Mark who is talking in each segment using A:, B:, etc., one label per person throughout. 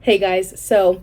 A: Hey guys, so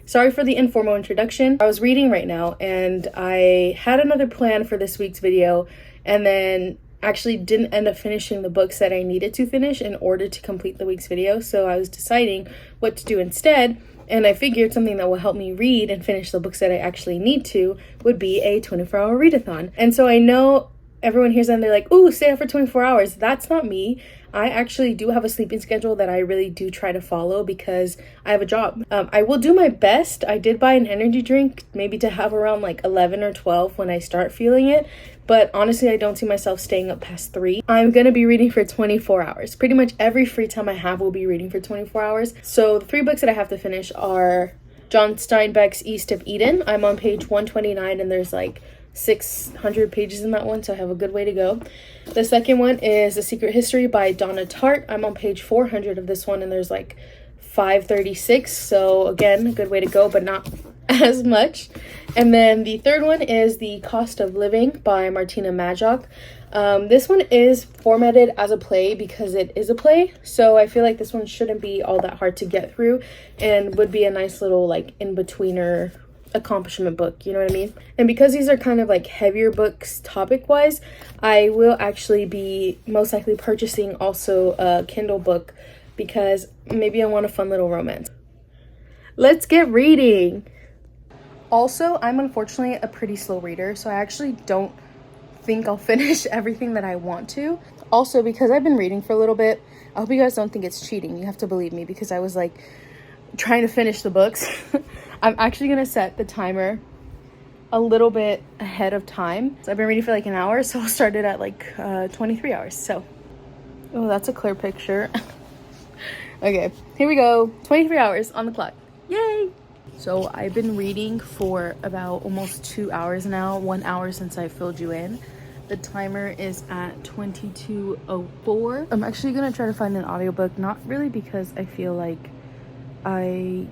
A: sorry for the informal introduction. I was reading right now and I had another plan for this week's video and then actually didn't end up finishing the books that I needed to finish in order to complete the week's video. So I was deciding what to do instead, and I figured something that will help me read and finish the books that I actually need to would be a 24-hour readathon. And so I know everyone hears that and they're like, ooh, stay up for 24 hours. That's not me. I actually do have a sleeping schedule that I really do try to follow because I have a job. I will do my best. I did buy an energy drink maybe to have around like 11 or 12 when I start feeling it. But honestly, I don't see myself staying up past 3. I'm going to be reading for 24 hours. Pretty much every free time I have will be reading for 24 hours. So the 3 books that I have to finish are John Steinbeck's East of Eden. I'm on page 129 and there's like 600 pages in that one, so I have a good way to go. The second one is A Secret History by Donna Tartt. I'm on page 400 of this one and there's like 536, so again, a good way to go, but not as much. And then the third one is The Cost of Living by Martina Majok. This one is formatted as a play because it is a play, so I feel like this one shouldn't be all that hard to get through and would be a nice little like in-betweener accomplishment book, you know what I mean? And because these are kind of like heavier books topic wise, I will actually be most likely purchasing also a Kindle book because maybe I want a fun little romance. Let's get reading. Also, I'm unfortunately a pretty slow reader, so I actually don't think I'll finish everything that I want to. Also, because I've been reading for a little bit, I hope you guys don't think it's cheating. You have to believe me because I was like trying to finish the books. I'm actually gonna set the timer a little bit ahead of time. So I've been reading for like an hour, so I'll start it at like 23 hours. So, oh, that's a clear picture. Okay, here we go. 23 hours on the clock. Yay! So I've been reading for about almost 2 hours now, 1 hour since I filled you in. The timer is at 22:04. I'm actually gonna try to find an audiobook, not really because I feel like I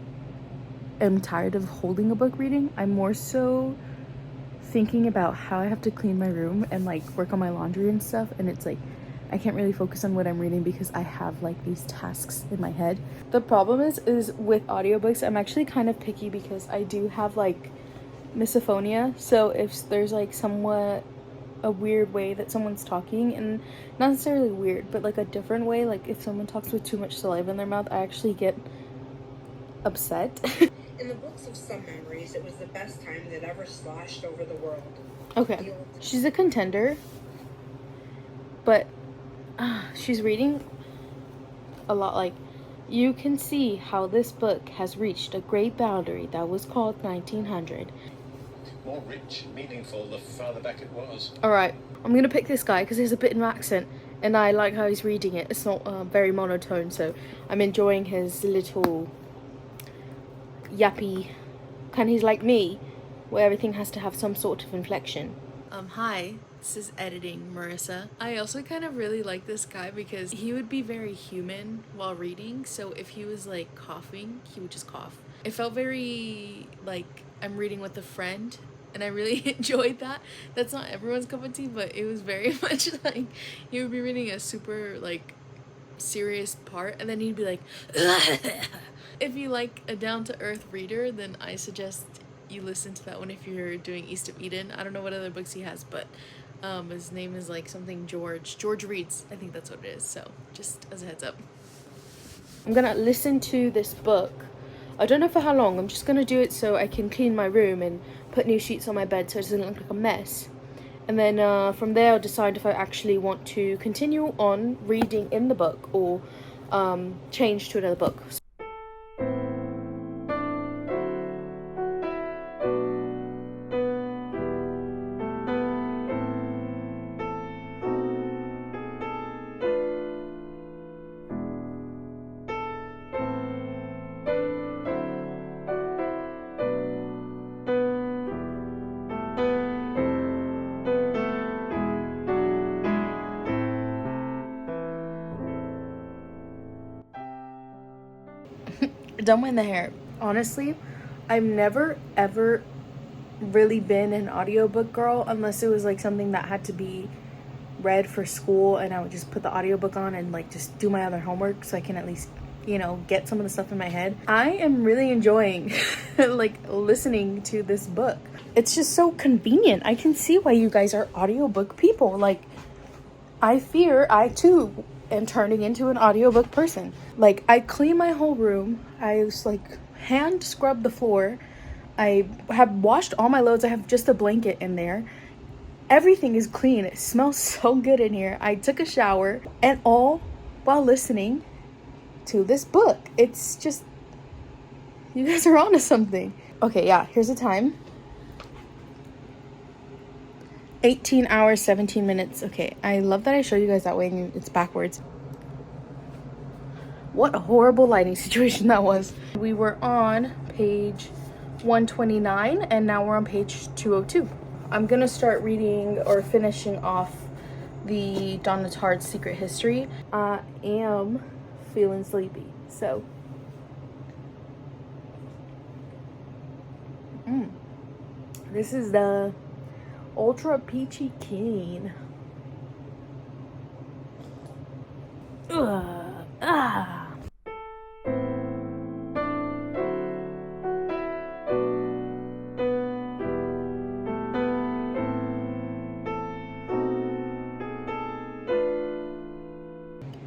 A: am tired of holding a book reading. I'm more so thinking about how I have to clean my room and like work on my laundry and stuff, and it's like I can't really focus on what I'm reading because I have like these tasks in my head. The problem is with audiobooks, I'm actually kind of picky because I do have like misophonia, so if there's like somewhat a weird way that someone's talking, and not necessarily weird but like a different way, like if someone talks with too much saliva in their mouth, I actually get upset.
B: In the books of some memories, it was the best time that ever sloshed over the world.
A: Okay, she's a contender, but she's reading a lot like, you can see how this book has reached a great boundary that was called 1900.
C: More rich and meaningful the farther back it was.
A: Alright, I'm gonna pick this guy because he has a bit of an accent and I like how he's reading it. It's not very monotone, so I'm enjoying his little yappy kind. He's like me, where everything has to have some sort of inflection. Hi, this is editing Marissa. I also kind of really like this guy because he would be very human while reading, so if he was like coughing, he would just cough. It felt very like I'm reading with a friend, and I really enjoyed that. That's not everyone's cup of tea, but it was very much like he would be reading a super like serious part and then he'd be like if you like a down-to-earth reader, then I suggest you listen to that one if you're doing East of Eden. I don't know what other books he has, but his name is like something George Reads, I think that's what it is, so just as a heads up. I'm gonna listen to this book. I don't know for how long. I'm just gonna do it so I can clean my room and put new sheets on my bed so it doesn't look like a mess. And then from there I'll decide if I actually want to continue on reading in the book or change to another book. Done with the hair. Honestly, I've never ever really been an audiobook girl unless it was like something that had to be read for school and I would just put the audiobook on and like just do my other homework so I can at least you know, get some of the stuff in my head. I am really enjoying like listening to this book. It's just so convenient. I can see why you guys are audiobook people. Like, I fear I too am turning into an audiobook person. Like, I clean my whole room. I just like hand scrub the floor. I have washed all my loads. I have just a blanket in there. Everything is clean. It smells so good in here. I took a shower, and all while listening to this book. It's just, you guys are onto something. Okay, yeah, here's the time. 18 hours, 17 minutes. Okay, I love that I show you guys that way and it's backwards. What a horrible lighting situation that was. We were on page 129 and now we're on page 202. I'm gonna start reading or finishing off the Donna Tartt's Secret History. I am feeling sleepy, so this is the Ultra Peachy Keen.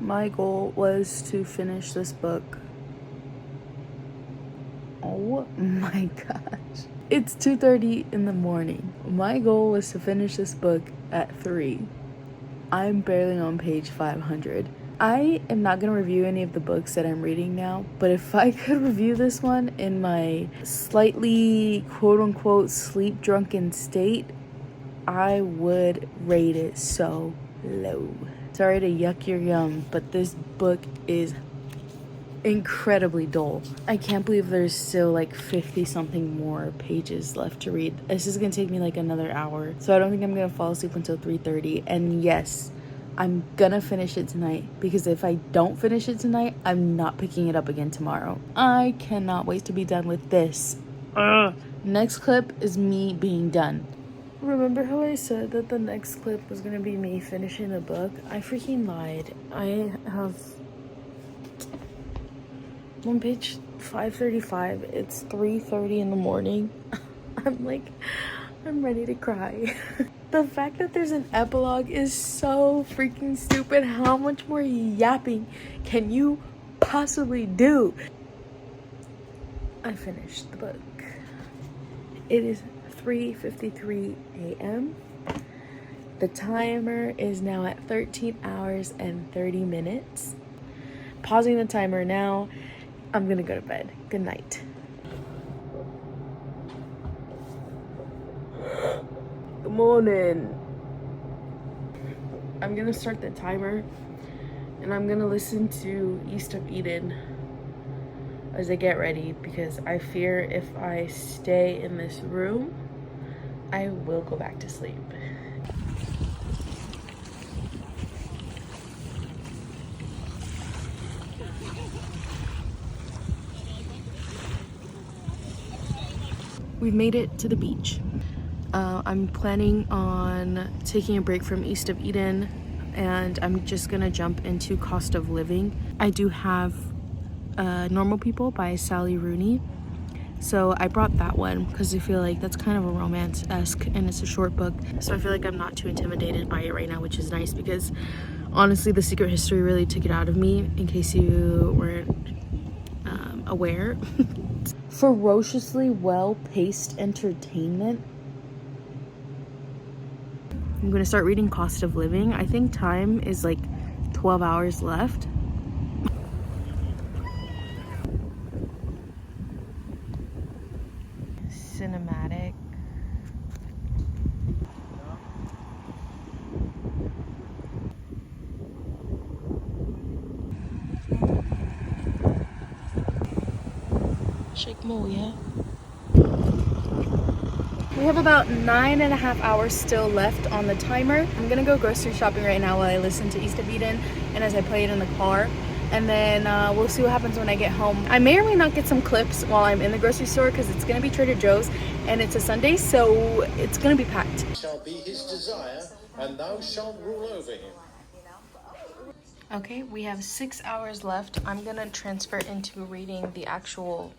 A: My goal was to finish this book. Oh my gosh. It's 2:30 in the morning. My goal was to finish this book at 3. I'm barely on page 500. I am not going to review any of the books that I'm reading now, but if I could review this one in my slightly quote-unquote sleep-drunken state, I would rate it so low. Sorry to yuck your yum, but this book is incredibly dull. I can't believe there's still like 50 something more pages left to read. This is gonna take me like another hour, so I don't think I'm gonna fall asleep until 3:30. And yes, I'm gonna finish it tonight, because if I don't finish it tonight, I'm not picking it up again tomorrow. I cannot wait to be done with this. Next clip is me being done. Remember how I said that the next clip was gonna be me finishing the book? I freaking lied. I have on page 535. It's 3:30 in the morning. I'm ready to cry. The fact that there's an epilogue is so freaking stupid. How much more yapping can you possibly do? I finished the book. It is 3:53 a.m. The timer is now at 13 hours and 30 minutes. Pausing the timer now. I'm gonna go to bed. Good night. Good morning. I'm gonna start the timer and I'm gonna listen to East of Eden as I get ready, because I fear if I stay in this room, I will go back to sleep. We've made it to the beach. I'm planning on taking a break from East of Eden, and I'm just gonna jump into Cost of Living. I do have Normal People by Sally Rooney, so I brought that one because I feel like that's kind of a romance-esque and it's a short book, so I feel like I'm not too intimidated by it right now, which is nice, because honestly The Secret History really took it out of me, in case you weren't aware. Ferociously well-paced entertainment. I'm gonna start reading Cost of Living. I think time is like 12 hours left. Cinematic. Shake more, yeah? We have about 9.5 hours still left on the timer. I'm gonna go grocery shopping right now while I listen to East of Eden and as I play it in the car. And then we'll see what happens when I get home. I may or may not get some clips while I'm in the grocery store, because it's gonna be Trader Joe's and it's a Sunday, so it's gonna be packed.
C: Shall be his desire, and thou shalt rule over him.
A: Okay, we have 6 hours left. I'm gonna transfer into reading the actual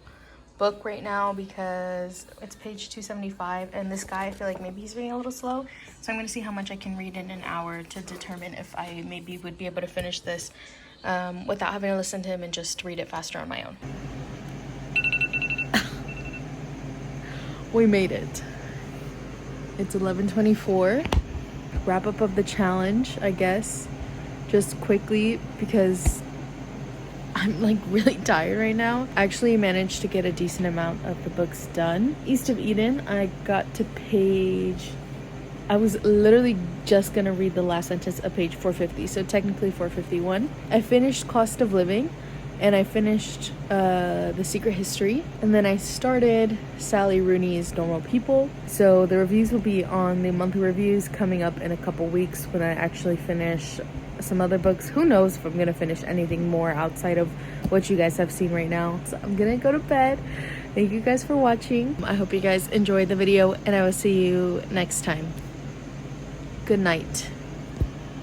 A: book right now because it's page 275 and this guy, I feel like maybe he's reading a little slow. So I'm gonna see how much I can read in an hour to determine if I maybe would be able to finish this without having to listen to him and just read it faster on my own. We made it. It's 11:24. Wrap up of the challenge, I guess. Just quickly because I'm like really tired right now. I actually managed to get a decent amount of the books done. East of Eden, I got to page... I was literally just gonna read the last sentence of page 450, so technically 451. I finished Cost of Living, and I finished The Secret History, and then I started Sally Rooney's Normal People. So the reviews will be on the monthly reviews coming up in a couple weeks when I actually finish some other books. Who knows if I'm gonna finish anything more outside of what you guys have seen right now. So I'm gonna go to bed. Thank you guys for watching. I hope you guys enjoyed the video, and I will see you next time. Good night.